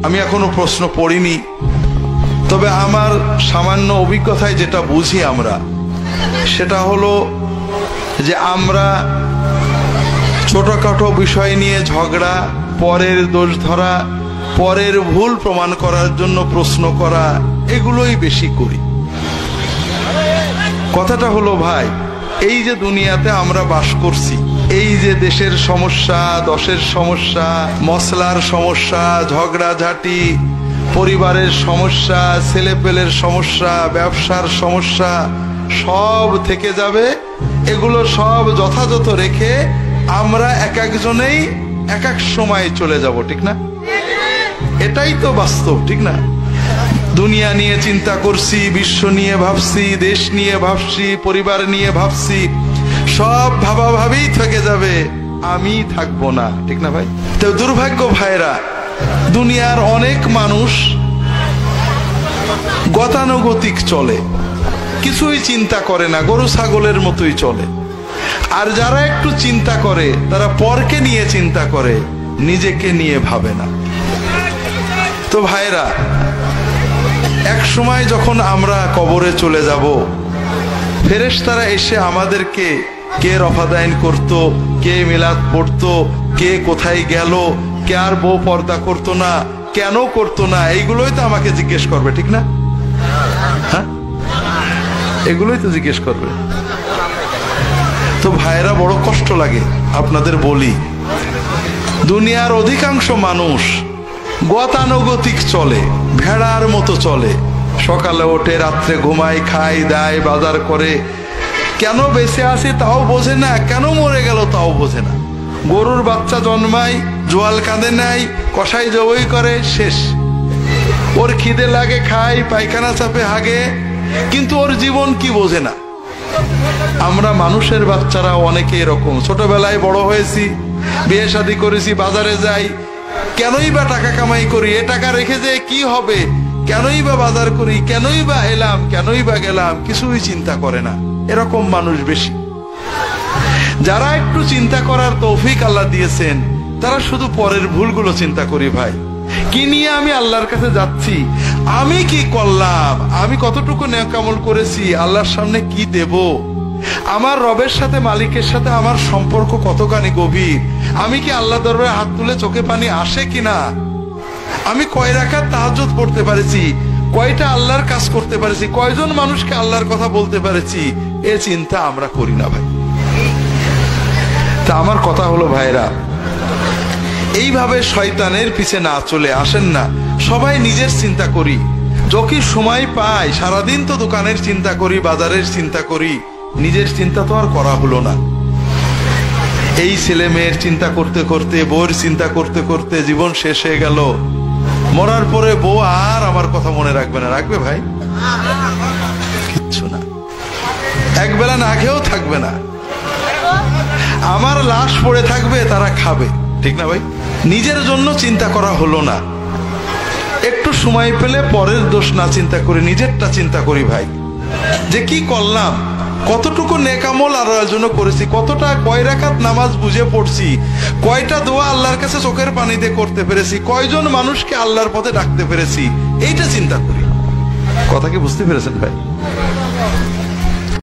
আমি এখনো প্রশ্ন পড়িনি, তবে আমার সামান্য অভিজ্ঞতায় যেটা বুঝি আমরা, সেটা হলো যে আমরা ছোটখাটো বিষয় নিয়ে ঝগড়া, পরের দোষ ধরা, পরের ভুল প্রমাণ করার জন্য প্রশ্ন করা, এগুলোই বেশি করি। কথাটা হলো ভাই, এই যে দুনিয়াতে আমরা বাস করছি, এই যে দেশের সমস্যা, দশের সমস্যা, মশলার সমস্যা, ঝগড়াঝাটি, পরিবারের সমস্যা, ছেলেপেলের সমস্যা, ব্যবসার সমস্যা, সব থেকে যাবে। এগুলো সব যথাযথ রেখে আমরা এক একজনেই এক এক সময় চলে যাব, ঠিক না? এটাই তো বাস্তব, ঠিক না? দুনিয়া নিয়ে চিন্তা করছি, বিশ্ব নিয়ে ভাবছি, দেশ নিয়ে ভাবছি, পরিবার নিয়ে ভাবছি, সব ভাবাভাবেই থেকে যাবে, আমি থাকবো না, ঠিক না ভাই? তো দুর্ভাগ্য ভাইরা, দুনিয়ার অনেক মানুষ গতানুগতিক চলে, কিছুই চিন্তা করে না, গরু ছাগলের মতোই চলে। আর যারা একটু চিন্তা করে, তারা পরকে নিয়ে চিন্তা করে, নিজেকে নিয়ে ভাবে না। তো ভাইরা, এক সময় যখন আমরা কবরে চলে যাব, ফেরেশতারা এসে আমাদেরকে কে রফাদাইন করতো, কে মিলাদ পড়তো, কে কোথায় গেল, কে আর বউ পর্দা করতো না, কেন করতো না, এইগুলোই তো আমাকে জিজ্ঞেস করবে, ঠিক না? হ্যাঁ, এগুলোই তো জিজ্ঞেস করবে। তো ভাইরা, বড় কষ্ট লাগে আপনাদের বলি, দুনিয়ার অধিকাংশ মানুষ গতানুগতিক চলে, ভেড়ার মতো চলে। সকালে ওঠে, রাত্রে ঘুমায়, খায় দায়, বাজার করে, কেন বেঁচে আছে তাও বোঝে না, কেন মরে গেল তাও বোঝে না। গরুর বাচ্চা জন্মায়, জোয়াল কাঁদে নাই, কষাই জবই করে, শেষ। ওর খিদে লাগে, খায়, পায়খানা চাপে, হাগে, কিন্তু ওর জীবন কি বোঝে না। আমরা মানুষের বাচ্চারা অনেকে এরকম, ছোটবেলায় বড় হয়েছি, বিয়ে শাদী করেছি, বাজারে যাই, কেনই বা টাকা কামাই করি, এ টাকা রেখে যে কি হবে, কেনই বা বাজার করি, কেনই বা এলাম, কেনই বা গেলাম, কিছুই চিন্তা করে না। এরকম মানুষ বেশি। যারা একটু চিন্তা করার তৌফিক আল্লাহ দিয়েছেন, তারা শুধু পরের ভুলগুলো চিন্তা করি। ভাই, কি নিয়ে আমি আল্লাহর কাছে যাচ্ছি, আমি কি করলাম, আমি কতটুকু নেক আমল করেছি, আল্লাহর সামনে কি দেব, আমার রবের সাথে, মালিকের সাথে আমার সম্পর্ক কতখানি গভীর, আমি কি আল্লাহ দরবারে হাত তুলে চোখে পানি আসে কিনা, আমি কয় রাকাত তাহাজ্জুদ পড়তে পেরেছি, কয়টা আল্লাহর কাজ করতে পেরেছি, কয়জন মানুষকে আল্লাহর কথা বলতে পেরেছি, এ চিন্তা আমরা করি না ভাই। তা আমার কথা হলো ভাইরা, এইভাবে শয়তানের পিছে না চলে আসেন না, সবাই নিজের চিন্তা করি। যখন সময় পাই, সারাদিন তো দোকানের চিন্তা করি, বাজারের চিন্তা করি, নিজের চিন্তা তো আর করা হলো না। এই ছেলে মেয়ের চিন্তা করতে করতে, বউয়ের চিন্তা করতে করতে জীবন শেষ হয়ে গেল। মরার পরে বউ আর আমার কথা মনে রাখবে না, রাখবে ভাই? কিচ্ছু না, একবেলা না খেয়েও থাকবে না, আমার লাশ পড়ে থাকবে, তারা খাবে, ঠিক না ভাই? নিজের জন্য চিন্তা করা হলো না। একটু সময় পেলে পরের দোষ না চিন্তা করি, নিজেরটা চিন্তা করি ভাই, যে কি করলাম, কতটুকু নেক আমল আল্লাহর জন্য করেছি, কতটা, কয় রাকাত নামাজ বুঝে পড়ছি, কয়টা দোয়া আল্লাহর কাছে চোখের পানিতে করতে পেরেছি, কয়জন মানুষকে আল্লাহর পথে ডাকতে পেরেছি, এইটা চিন্তা করি। কথা কি বুঝতে পেরেছেন ভাই?